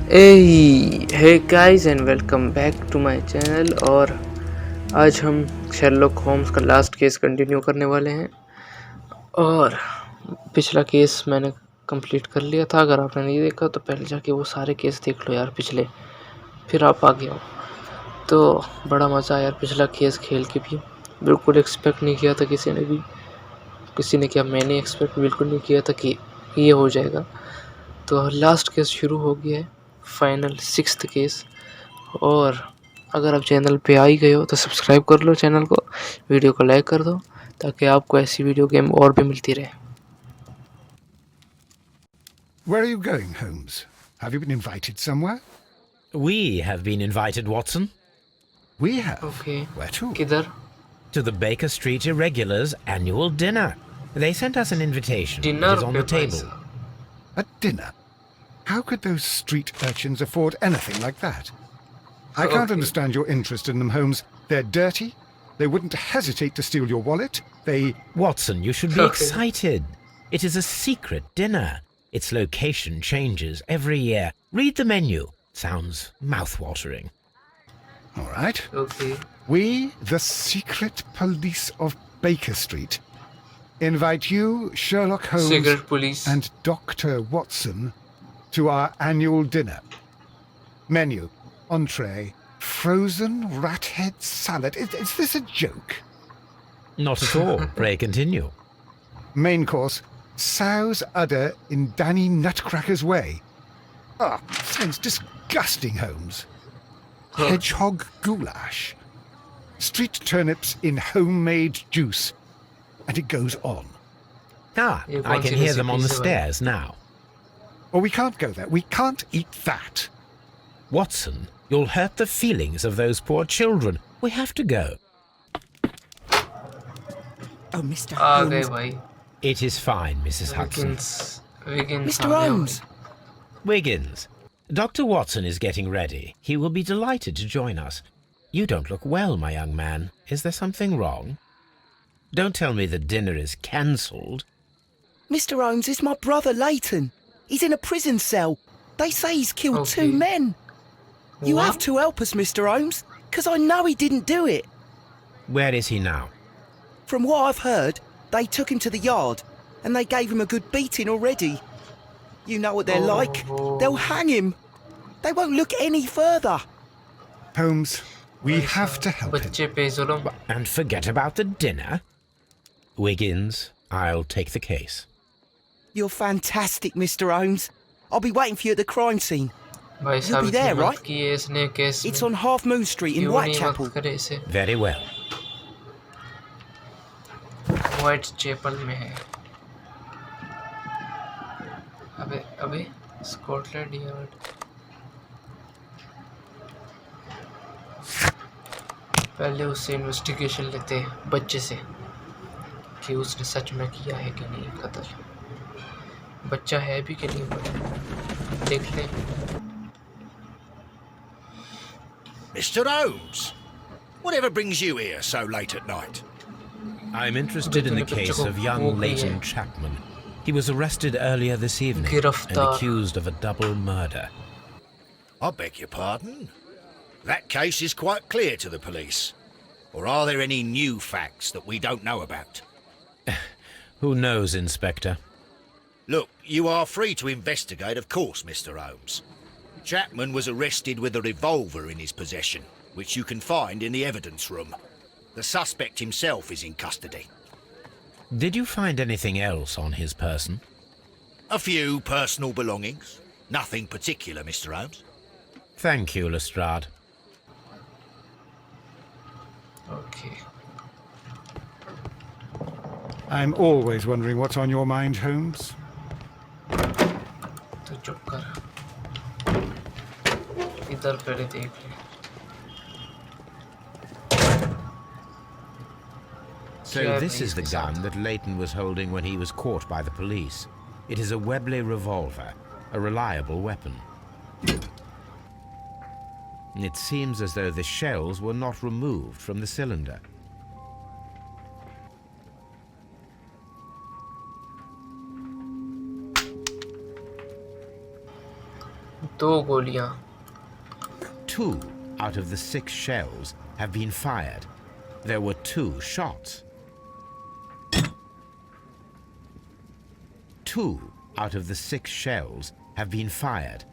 Hey guys and welcome back to my channel. और आज हम शेरलॉक होम्स का लास्ट केस कंटिन्यू करने वाले हैं। और पिछला केस मैंने कंप्लीट कर लिया था। अगर आपने नहीं देखा तो पहले जाके वो सारे केस देख लो यार पिछले, फिर आप आगे आओ। तो बड़ा मज़ा आया यार पिछला केस खेल के भी। बिल्कुल एक्सपेक्ट नहीं किया था किसी ने भी। किसी ने क्या, मैंने एक्सपेक्ट बिल्कुल नहीं किया था कि ये हो जाएगा। तो लास्ट केस शुरू हो गया है, फाइनल सिक्स्थ केस। और अगर आप चैनल पे आ ही गए हो तो सब्सक्राइब कर लो चैनल को, वीडियो को लाइक कर दो ताकि आपको ऐसी वीडियो गेम और भी मिलती रहे। Where are you going, Holmes? Have you been invited somewhere? We have been invited, Watson. We have. Okay, Where to? किधर? To the Baker Street Irregulars' annual dinner. They sent us an invitation. It dinner is on पे the भाई table. साहब। A dinner. How could those street urchins afford anything like that? I can't Okay. understand your interest in them, Holmes. They're dirty. They wouldn't hesitate to steal your wallet. They... Watson, you should be Okay. excited. It is a secret dinner. Its location changes every year. Read the menu. Sounds mouth-watering. All right. Okay, We, the secret police of Baker Street, invite you, Sherlock Holmes, secret police. and Dr. Watson to our annual dinner. Menu, entree, frozen rat head salad. Is this a joke? Not at all. Pray continue. Main course, sow's udder in Danny Nutcracker's way. Ah, sounds disgusting, Holmes. Hedgehog goulash. Street turnips in homemade juice. And it goes on. Ah, You I can't can see hear the them on the recipes, stairs now. Oh, we can't go there. We can't eat that. Watson, you'll hurt the feelings of those poor children. We have to go. Oh, Mr. आ गए Holmes. भाई। It is fine, Mrs. Hudson. Wiggins Mr. Holmes. Wiggins, Dr. Watson is getting ready. He will be delighted to join us. You don't look well, my young man. Is there something wrong? Don't tell me the dinner is cancelled. Mr. Holmes is my brother Leighton. He's in a prison cell. They say he's killed Okay. 2 men. You have to help us, Mr. Holmes, because I know he didn't do it. Where is he now? From what I've heard, they took him to the yard and they gave him a good beating already. You know what they're like. Oh. They'll hang him. They won't look any further. Holmes, we have to help him. बच्चे पे जुल्म। And forget about the dinner? Wiggins, I'll take the case. You're fantastic, Mr. Holmes. I'll be waiting for you at the crime scene. भाई You'll साहब be इतनी there, मदद right? की है इसने केस It's में। on Half Moon Street in क्यों नहीं Whitechapel. मदद करे इसे? Very well. व्हाइट चैपल में है। अबे स्कॉटलैंड यार्ड। पहले उससे इन्वेस्टिगेशन लेते हैं बच्चे से कि उसने सच में किया है कि नहीं कत्ल। बच्चा है भी कि नहीं, देख ले। Mr. Holmes, whatever brings you here so late at night? I'm interested in the case of young Leighton Chapman. He was arrested earlier this evening and गिरफ्तार। accused of a double murder. I beg your pardon? That case is quite clear to the police. Or are there any new facts that we don't know about? Who knows, Inspector? Look, you are free to investigate, of course, Mr. Holmes. Chapman was arrested with a revolver in his possession, which you can find in the evidence room. The suspect himself is in custody. Did you find anything else on his person? A few personal belongings. Nothing particular, Mr. Holmes. Thank you, Lestrade. Okay, I'm always wondering what's on your mind, Holmes. तो चुप कर, इधर पहले देख ले। So this is the gun that Leighton was holding when he was caught by the police. It is a Webley revolver, a reliable weapon. It seems as though the shells were not removed from the cylinder. 2 गोलियां। 2 out of the 6 shells have been fired. There were 2 shots. 2 out of the 6 shells have been fired.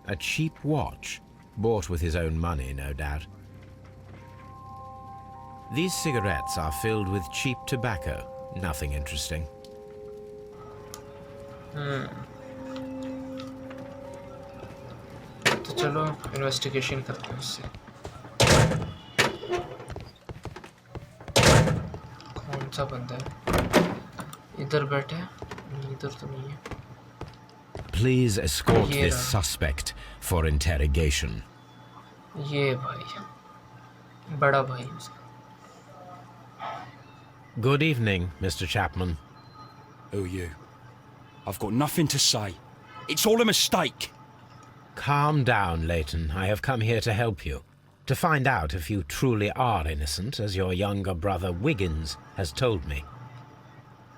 A cheap watch, bought with his own money, no doubt. These cigarettes are filled with cheap tobacco. Nothing interesting. तो चलो investigation करते हैं उससे। कौन सा बंदा है? इधर बैठा है? नहीं, इधर तो नहीं है। Please escort Yeah. this suspect for interrogation. ये भाई, बड़ा भाई उसका। Good evening, Mr. Chapman. Who are you? I've got nothing to say. It's all a mistake. Calm down, Leighton. I have come here to help you. To find out if you truly are innocent, as your younger brother Wiggins has told me.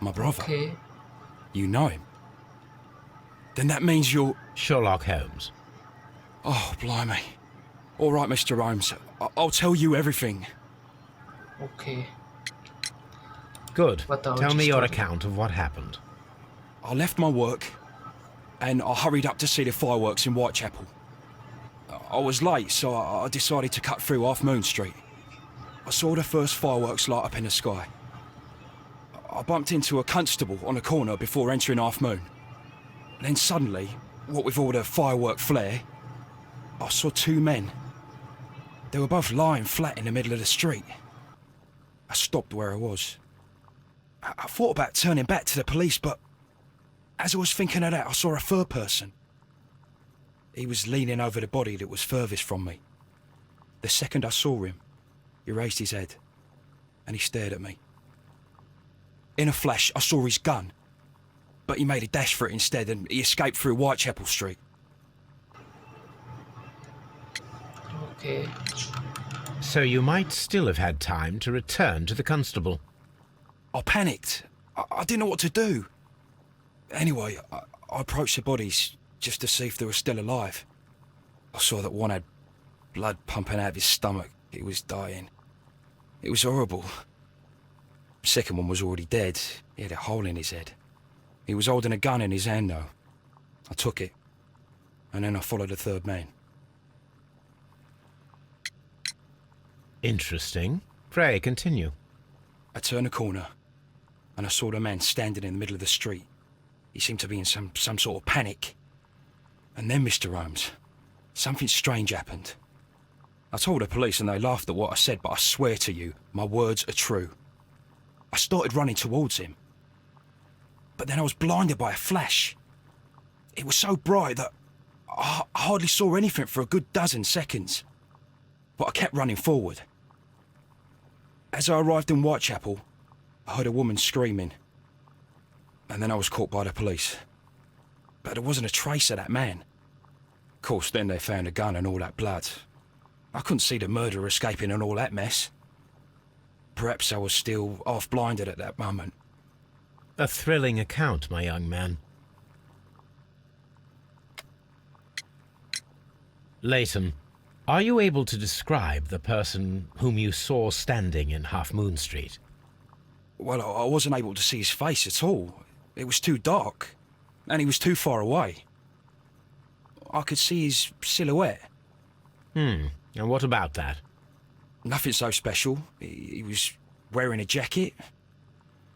My brother? Okay. You know him? Then that means you're... Sherlock Holmes. Oh, blimey. All right, Mr. Holmes. I'll tell you everything. Okay. Good. What the Tell me hell your just account of what happened. I left my work and I hurried up to see the fireworks in Whitechapel. I was late, so I decided to cut through Half Moon Street. I saw the first fireworks light up in the sky. I bumped into a constable on a corner before entering Half Moon. Then suddenly, what with all the firework flare, I saw 2 men. They were both lying flat in the middle of the street. I stopped where I was. I thought about turning back to the police, but as I was thinking of that, I saw a third person. He was leaning over the body that was furthest from me. The second I saw him, he raised his head and he stared at me. In a flash, I saw his gun, but he made a dash for it instead and he escaped through Whitechapel Street. Okay. So you might still have had time to return to the constable. I panicked. I didn't know what to do. Anyway, I approached the bodies just to see if they were still alive. I saw that one had blood pumping out of his stomach. He was dying. It was horrible. The second one was already dead. He had a hole in his head. He was holding a gun in his hand, though. I took it, and then I followed the third man. Interesting. Pray, continue. I turned a corner, and I saw the man standing in the middle of the street. He seemed to be in some sort of panic. And then, Mr. Holmes, something strange happened. I told the police and they laughed at what I said, but I swear to you, my words are true. I started running towards him. But then I was blinded by a flash. It was so bright that I hardly saw anything for a good dozen seconds. But I kept running forward. As I arrived in Whitechapel, I heard a woman screaming. And then I was caught by the police. But there wasn't a trace of that man. Of course, then they found a gun and all that blood. I couldn't see the murderer escaping and all that mess. Perhaps I was still half-blinded at that moment. A thrilling account, my young man. Leighton, are you able to describe the person whom you saw standing in Half Moon Street? Well, I wasn't able to see his face at all. It was too dark, and he was too far away. I could see his silhouette. And what about that? Nothing so special. He was wearing a jacket.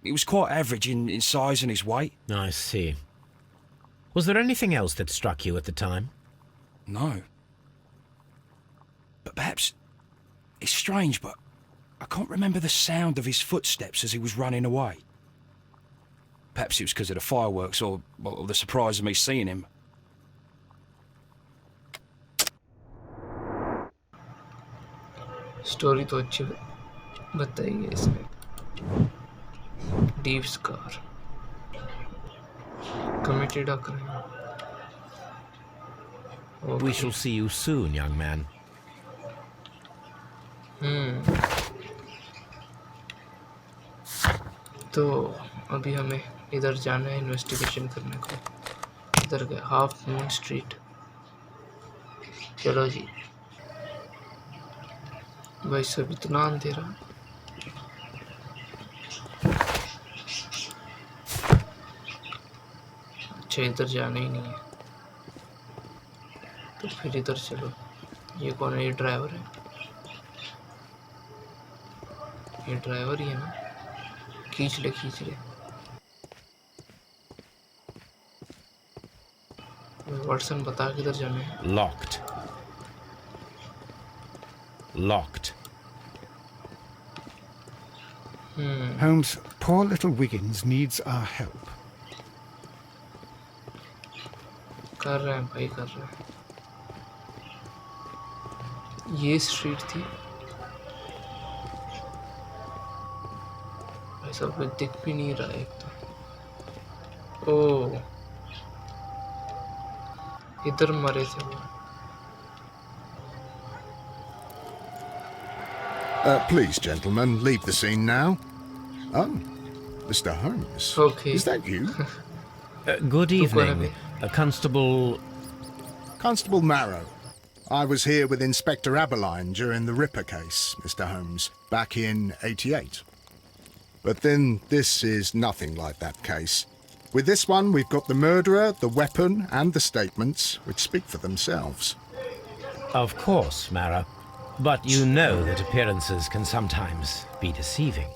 He was quite average in size and his weight. I see. Was there anything else that struck you at the time? No. But perhaps... It's strange, but I can't remember the sound of his footsteps as he was running away. Perhaps it was because of the fireworks or the surprise of me seeing him. Story तो अच्छी बताई है इसमें। Deep scar, committed a crime. We shall see you soon, young man. तो अभी हमें इधर जाना है इन्वेस्टिगेशन करने को। इधर गए हाफ मून स्ट्रीट। चलो जी भाई, सब इतना अंधेरा। अच्छा इधर जाना ही नहीं है तो फिर इधर चलो। ये कौन है? ये ड्राइवर है। ये ड्राइवर ही है ना? खींच ले खींच ले। वाटसन बता किधर जाना है। Locked. Locked. Holmes, poor little Wiggins needs our help. कर रहे हैं भाई, कर रहे हैं। ये स्ट्रीट थी भाई, सब कुछ दिख भी नहीं रहा है एक तो। ओ इधर मरे थे वो। Please, gentlemen, leave the scene now. Oh, Mr. Holmes. Okay. Is that you? Good कौन है evening, भाई? Constable. Constable Marrow. I was here with Inspector Aberline during the Ripper case, Mr. Holmes, back in '88. But then this is nothing like that case. With this one, we've got the murderer, the weapon, and the statements, which speak for themselves. Of course, Mara. But you know that appearances can sometimes be deceiving.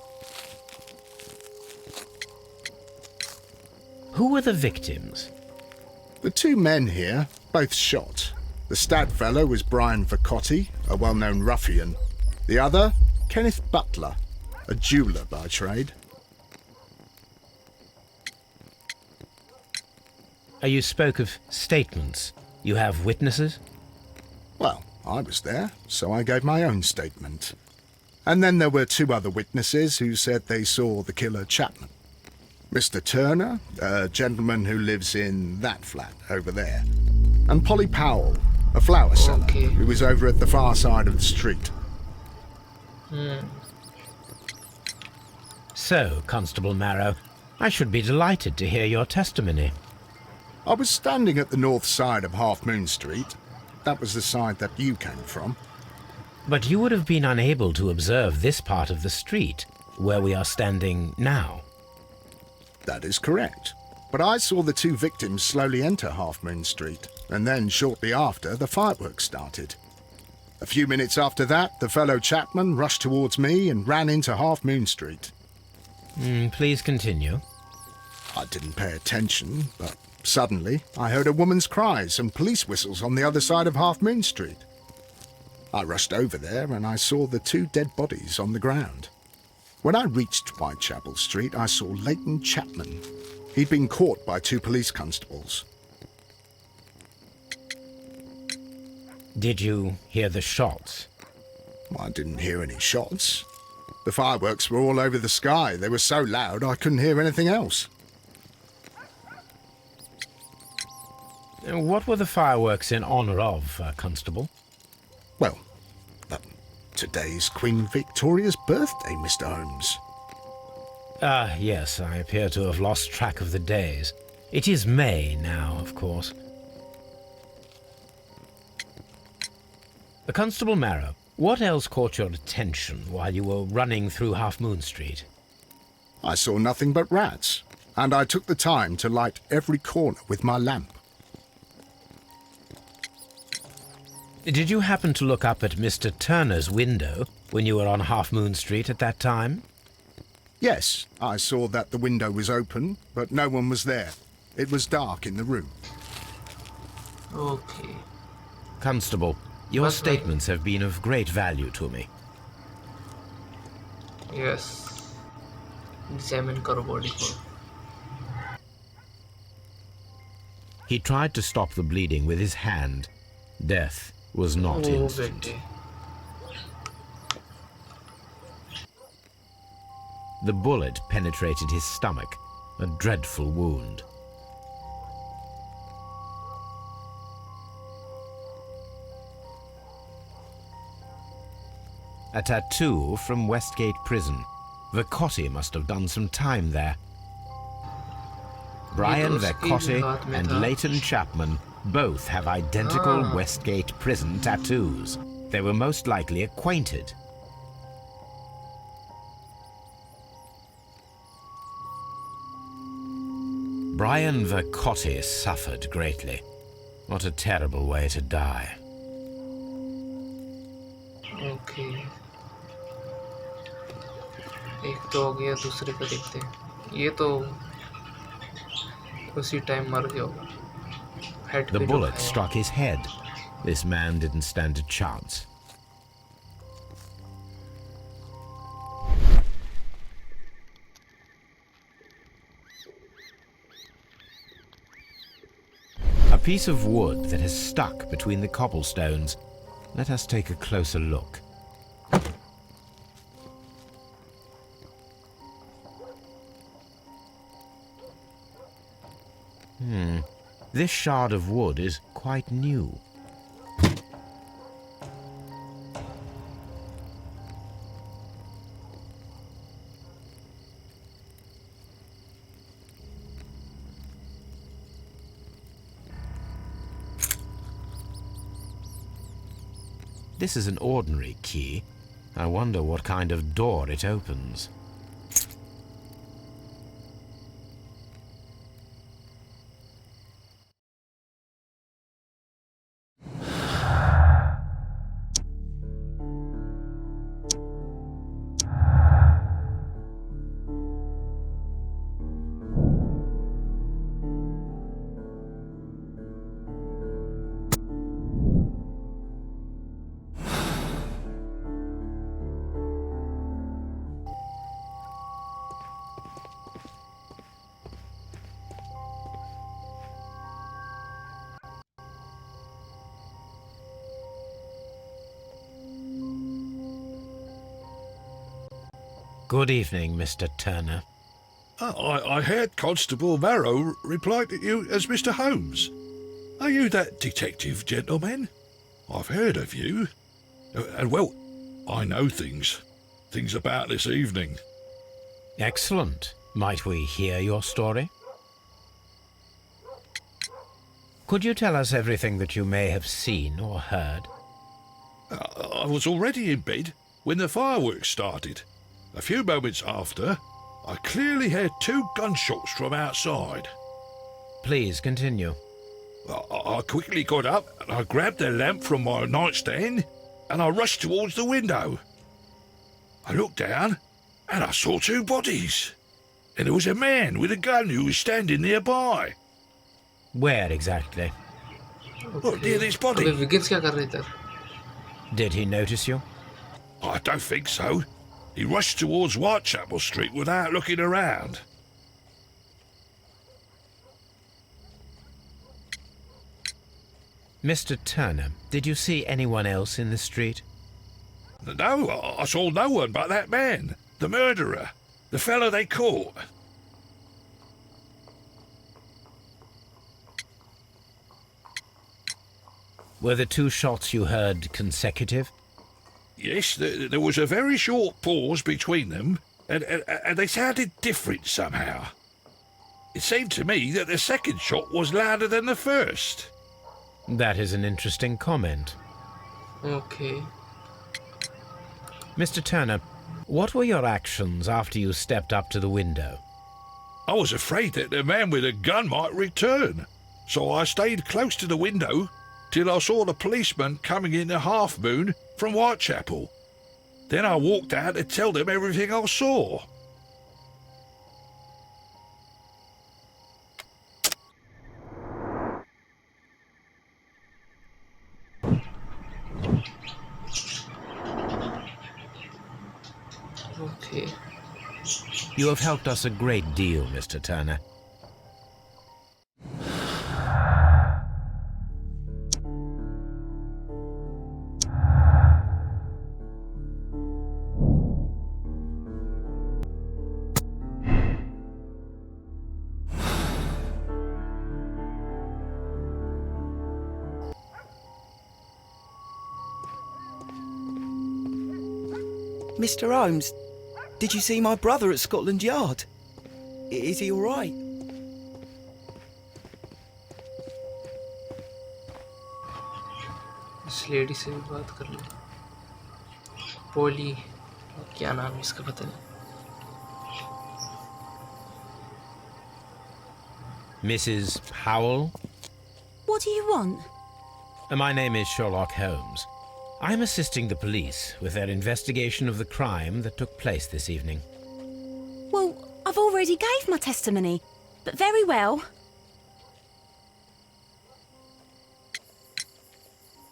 Who were the victims? The two men here, both shot. The stab fellow was Brian Vacotti, a well-known ruffian. The other, Kenneth Butler, a jeweller by trade. You spoke of statements. You have witnesses? Well, I was there, so I gave my own statement. And then there were two other witnesses who said they saw the killer Chapman. Mr. Turner, a gentleman who lives in that flat over there. And Polly Powell, a flower seller, Okay. who was over at the far side of the street. So, Constable Marrow, I should be delighted to hear your testimony. I was standing at the north side of Half Moon Street. That was the side that you came from. But you would have been unable to observe this part of the street, where we are standing now. That is correct. But I saw the two victims slowly enter Half Moon Street, and then shortly after, the fireworks started. A few minutes after that, the fellow Chapman rushed towards me and ran into Half Moon Street. Please continue. I didn't pay attention, but suddenly I heard a woman's cries and police whistles on the other side of Half Moon Street. I rushed over there and I saw the two dead bodies on the ground. When I reached Whitechapel Street, I saw Leighton Chapman. He'd been caught by two police constables. Did you hear the shots? I didn't hear any shots. The fireworks were all over the sky. They were so loud I couldn't hear anything else. What were the fireworks in honor of, Constable? Well, today's Queen Victoria's birthday, Mr. Holmes. Ah, yes, I appear to have lost track of the days. It is May now, of course. Constable Marrow, what else caught your attention while you were running through Half Moon Street? I saw nothing but rats, and I took the time to light every corner with my lamp. Did you happen to look up at Mr. Turner's window when you were on Half Moon Street at that time? Yes, I saw that the window was open, but no one was there. It was dark in the room. Okay. Constable, your What's that? statements have been of great value to me. Yes. Examine करो body को. He tried to stop the bleeding with his hand. Death was not Oh instant. बेटे. The bullet penetrated his stomach, a dreadful wound. A tattoo from Westgate Prison. Vacotti must have done some time there. Brian उसके भी Vercotti हाथ में and था। Leighton Chapman both have identical Ah. Westgate prison tattoos. They were most likely acquainted. Brian Vercotti suffered greatly. What a terrible way to die. Okay, एक तो हो गया, दूसरे का देखते हैं। ये तो उसी टाइम मर गया होगा, हेड The पे जो bullet खाया। struck his head. This man didn't stand a chance. A piece of wood that has stuck between the cobblestones. Let us take a closer look. This shard of wood is quite new. This is an ordinary key. I wonder what kind of door it opens. Good evening, Mr. Turner. I heard Constable Varro reply to you as Mr. Holmes. Are you that detective gentleman? I've heard of you. And well, I know things about this evening. Excellent. Might we hear your story? Could you tell us everything that you may have seen or heard? I was already in bed when the fireworks started. A few moments after, I clearly heard 2 gunshots from outside. Please continue. I quickly got up and I grabbed the lamp from my nightstand and I rushed towards the window. I looked down and I saw 2 bodies. And there was a man with a gun who was standing nearby. Where exactly? Look, near this अबे body. Wiggins क्या कर रहे थे? Did he notice you? I don't think so. He rushed towards Whitechapel Street without looking around. Mr. Turner, did you see anyone else in the street? No, I saw no one but that man, the murderer, the fellow they caught. Were the 2 shots you heard consecutive? Yes, there was a very short pause between them, and they sounded different somehow. It seemed to me that the second shot was louder than the first. That is an interesting comment. Okay. Mr. Turner, what were your actions after you stepped up to the window? I was afraid that the man with a gun might return, so I stayed close to the window till I saw the policeman coming in the Half Moon from Whitechapel. Then I walked out to tell them everything I saw. Okay. You have helped us a great deal, Mr. Turner. Mr. Holmes, did you see my brother at Scotland Yard? Is he all right? इस lady से भी बात कर ले। पोली, क्या नाम है इसका पता नहीं। Mrs. Powell? What do you want? My name is Sherlock Holmes. I'm assisting the police with their investigation of the crime that took place this evening. Well, I've already gave my testimony, but very well.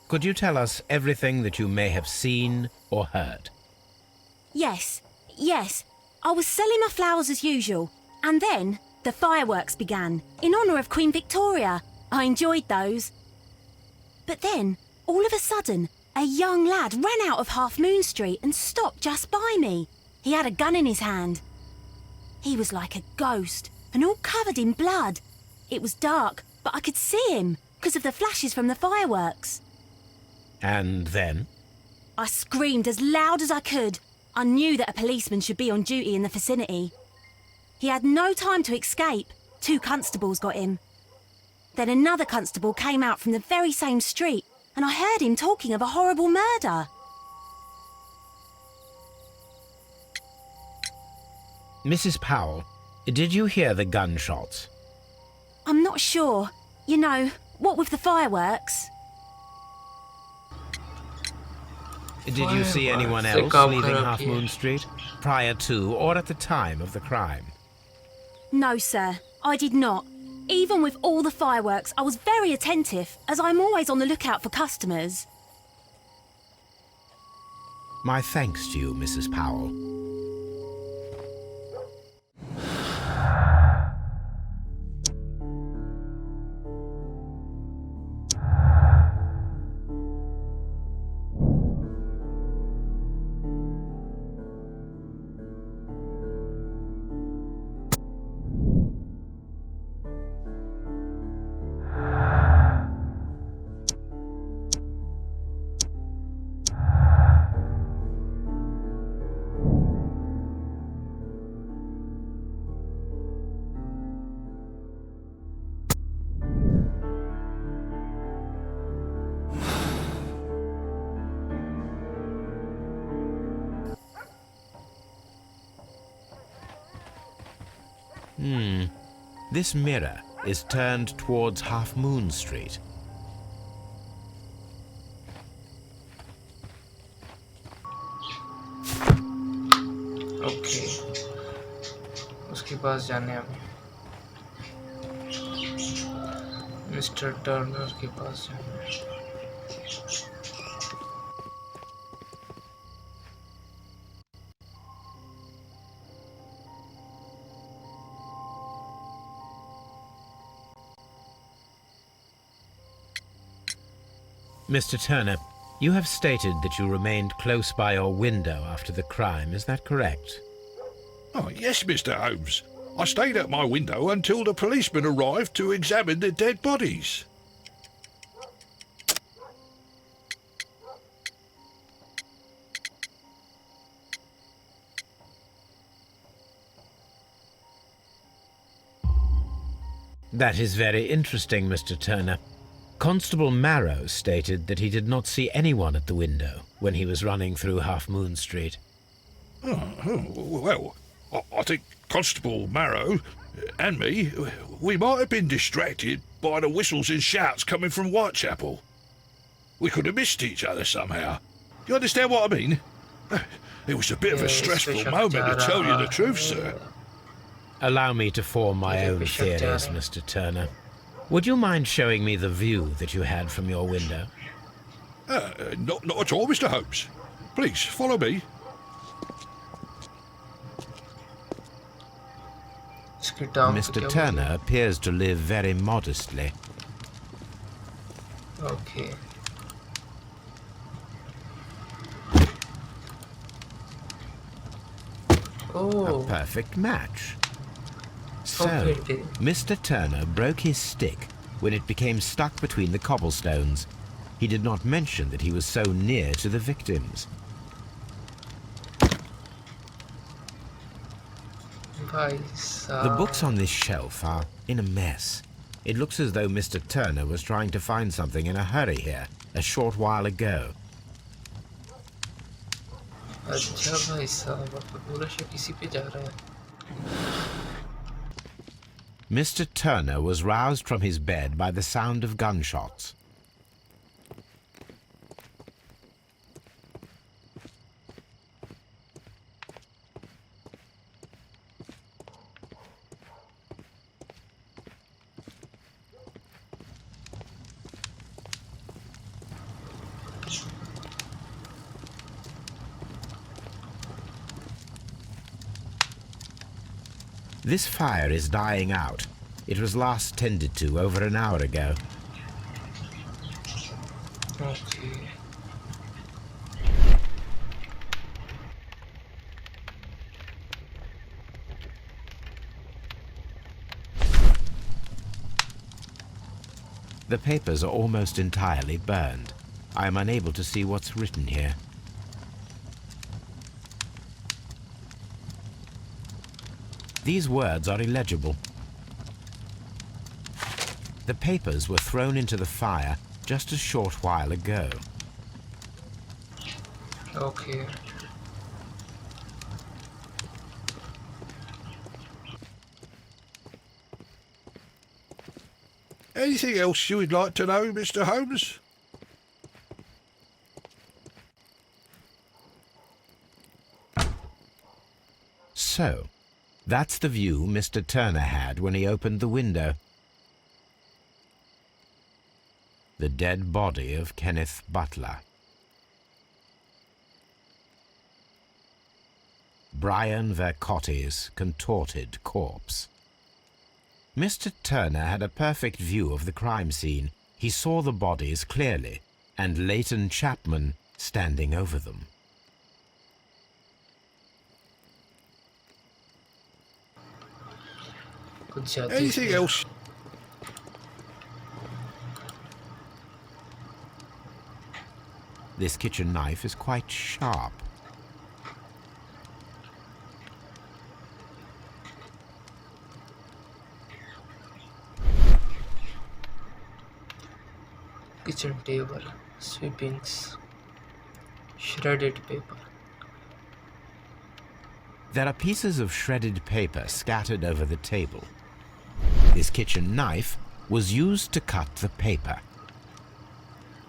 Could you tell us everything that you may have seen or heard? Yes. I was selling my flowers as usual, and then the fireworks began, in honour of Queen Victoria. I enjoyed those. But then, all of a sudden, a young lad ran out of Half Moon Street and stopped just by me. He had a gun in his hand. He was like a ghost, and all covered in blood. It was dark, but I could see him, because of the flashes from the fireworks. And then? I screamed as loud as I could. I knew that a policeman should be on duty in the vicinity. He had no time to escape. 2 constables got him. Then another constable came out from the very same street, and I heard him talking of a horrible murder. Mrs. Powell, did you hear the gunshots? I'm not sure. You know, what with the fireworks? Did you see anyone else leaving Half Moon Street, prior to or at the time of the crime? No, sir, I did not. Even with all the fireworks, I was very attentive, as I'm always on the lookout for customers. My thanks to you, Mrs. Powell. This mirror is turned towards Half Moon Street. Okay, उसके पास जाने हमें, mister Turner के पास जाना है। Mr. Turner, you have stated that you remained close by your window after the crime, is that correct? Oh, yes, Mr. Holmes. I stayed at my window until the policeman arrived to examine the dead bodies. That is very interesting, Mr. Turner. Constable Marrow stated that he did not see anyone at the window when he was running through Half Moon Street. Well, I think Constable Marrow and me, we might have been distracted by the whistles and shouts coming from Whitechapel. We could have missed each other somehow. You understand what I mean? It was a bit of a stressful moment, to tell you the truth, sir. Allow me to form my own theories, Mr. Turner. Would you mind showing me the view that you had from your window? Not at all, Mr. Holmes. Please, follow me. Mr. Turner appears to live very modestly. Okay. A perfect match. So, Mr. Turner broke his stick when it became stuck between the cobblestones. He did not mention that he was so near to the victims. The books on this shelf are in a mess. It looks as though Mr. Turner was trying to find something in a hurry here a short while ago. अच्छा भाई साहब, आपका पूरा शक इसी पे जा रहा है। Mr. Turner was roused from his bed by the sound of gunshots. This fire is dying out. It was last tended to over an hour ago. Okay. The papers are almost entirely burned. I am unable to see what's written here. These words are illegible. The papers were thrown into the fire just a short while ago. Okay. Anything else you would like to know, Mr. Holmes? So, that's the view Mr. Turner had when he opened the window. The dead body of Kenneth Butler. Brian Vercotti's contorted corpse. Mr. Turner had a perfect view of the crime scene. He saw the bodies clearly, and Leighton Chapman standing over them. कुछ ज्यादा Anything else? This kitchen knife is quite sharp. kitchen table, sweepings, shredded paper. There are pieces of shredded paper scattered over the table. This kitchen knife was used to cut the paper.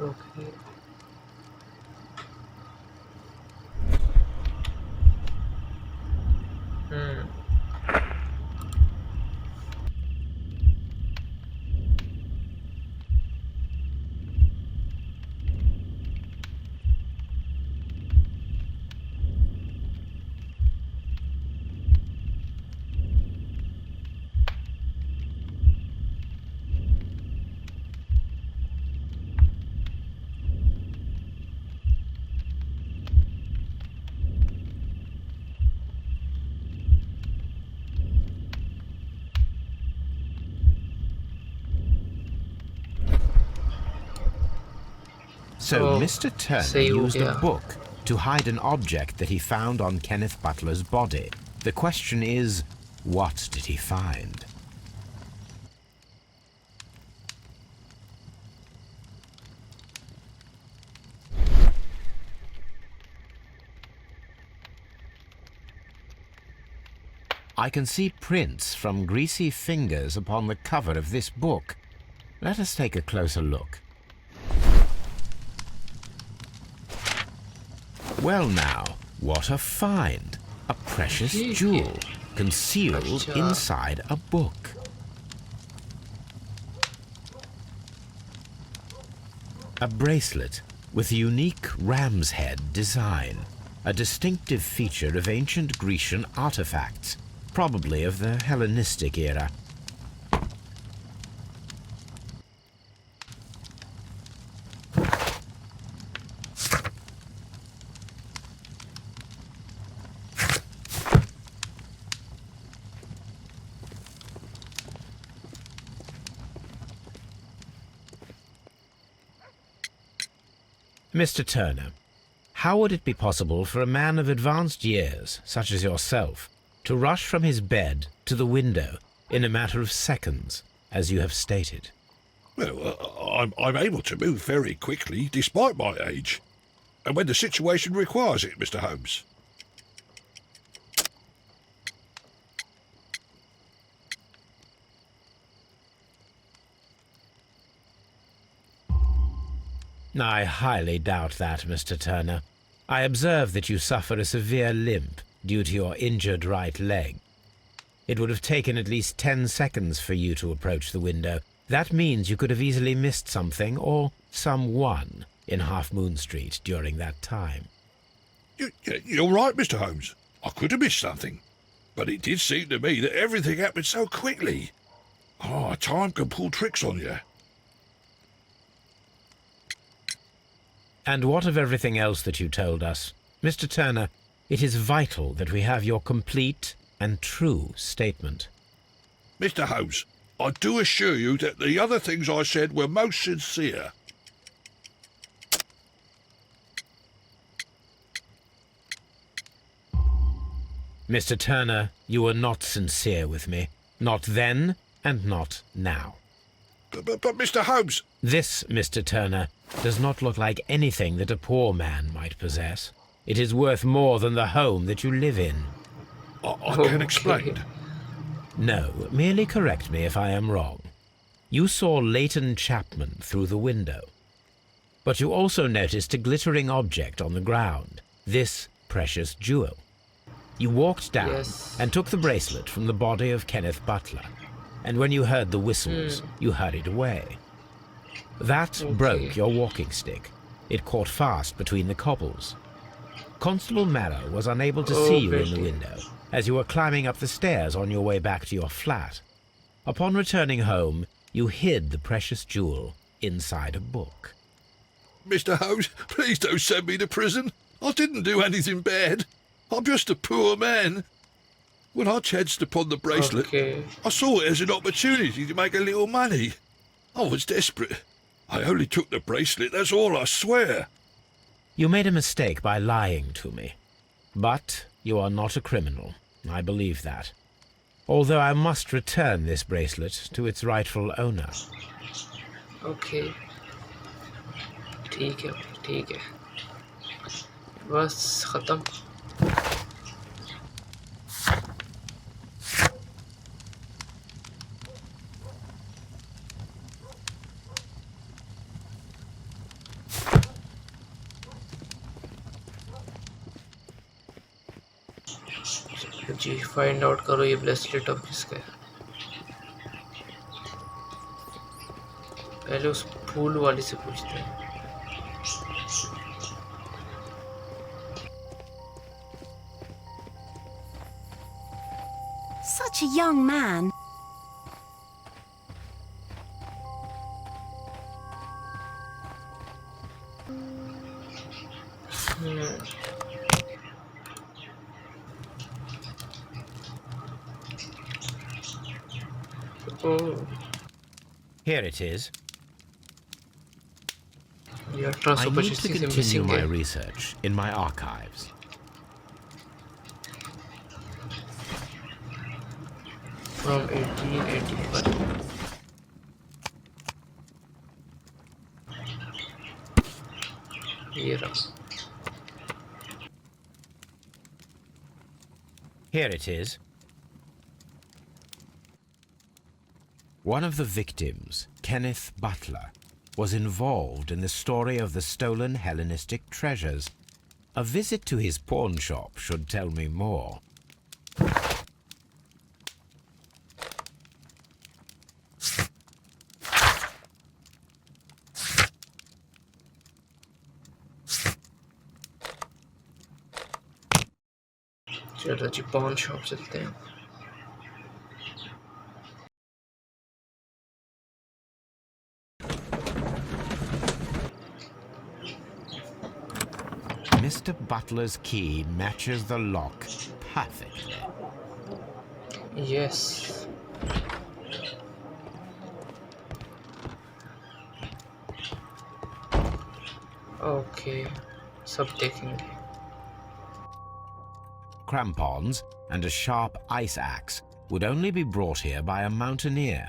Okay. So Mr. Turner सही हो used गया. a book to hide an object that he found on Kenneth Butler's body. The question is, what did he find? I can see prints from greasy fingers upon the cover of this book. Let us take a closer look. Well now, what a find! A precious jewel concealed inside a book. A bracelet with a unique ram's head design, a distinctive feature of ancient Grecian artifacts, probably of the Hellenistic era. Mr. Turner, how would it be possible for a man of advanced years, such as yourself, to rush from his bed to the window in a matter of seconds? as you have stated. Well, I'm able to move very quickly, despite my age. And when the situation requires it, Mr. Holmes. I highly doubt that, Mr. Turner. I observe that you suffer a severe limp due to your injured right leg. It would have taken at least 10 seconds for you to approach the window. That means you could have easily missed something or someone in Half Moon Street during that time. You're right, Mr. Holmes. I could have missed something. But it did seem to me that everything happened so quickly. Oh, time can pull tricks on you. And what of everything else that you told us? Mr. Turner, it is vital that we have your complete and true statement. Mr. Holmes, I do assure you that the other things I said were most sincere. Mr. Turner, you were not sincere with me. Not then and not now. But Mr. Holmes... This, Mr. Turner, does not look like anything that a poor man might possess. It is worth more than the home that you live in. I can explain. No, merely correct me if I am wrong. You saw Leighton Chapman through the window. But you also noticed a glittering object on the ground, this precious jewel. You walked down and took the bracelet from the body of Kenneth Butler. And when you heard the whistles, you hurried away. That broke your walking stick. It caught fast between the cobbles. Constable Marrow was unable to see you in the window as you were climbing up the stairs on your way back to your flat. Upon returning home, you hid the precious jewel inside a book. Mr. Holmes, please don't send me to prison. I didn't do anything bad. I'm just a poor man. When I chanced upon the bracelet, I saw it as an opportunity to make a little money. I was desperate. I only took the bracelet, that's all, I swear. You made a mistake by lying to me. But you are not a criminal. I believe that. Although I must return this bracelet to its rightful owner. Okay. ठीक है. बस खत्म. जी find out करो ये bracelet अब किसका है. पहले उस फूल वाली से पूछते हैं. Such a young man. Oh. Here it is. Yeah, I need to continue my research in my archives. From 1885. Here it is. One of the victims, Kenneth Butler, was involved in the story of the stolen Hellenistic treasures. A visit to his pawn shop should tell me more. चलो जी pawn shop चलते हैं. Mr. Butler's key matches the lock perfectly. Yes. Okay. सब देखेंगे. Crampons and a sharp ice axe would only be brought here by a mountaineer.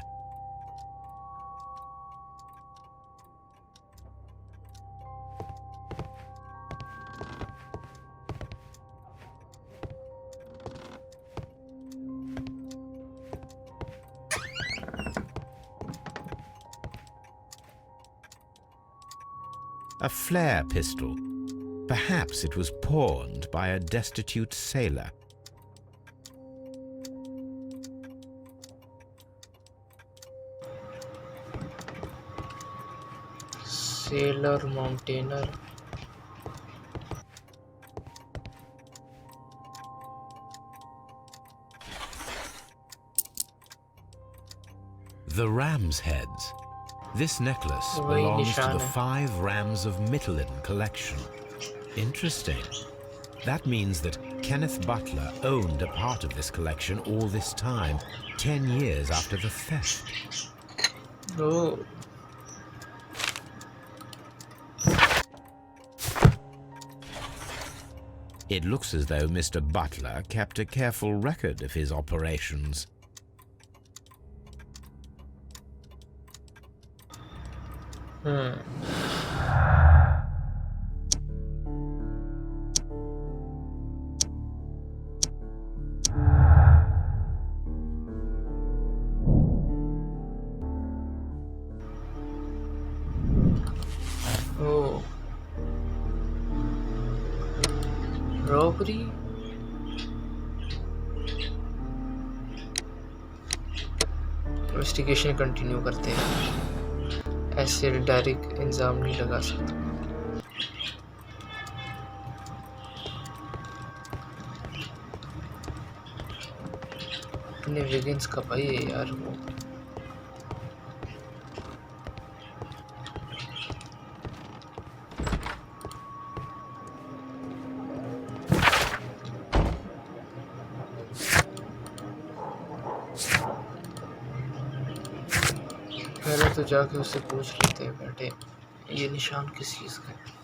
A flare pistol. Perhaps it was pawned by a destitute sailor. Sailor, mountaineer. The ram's heads. This necklace वही belongs to निशान the है। 5 rams of Mittelin collection. Interesting. That means that Kenneth Butler owned a part of this collection all this time, 10 years after the theft. Oh. It looks as though Mr. Butler kept a careful record of his operations. Oh. Robbery. Investigation continue करते हैं। ऐसे direct इल्जाम नहीं लगा सकता। अपने vegans का भाई है यार वो। पहले तो जाके उससे पूछ लेते हैं बेटे ये निशान किस चीज़ का है।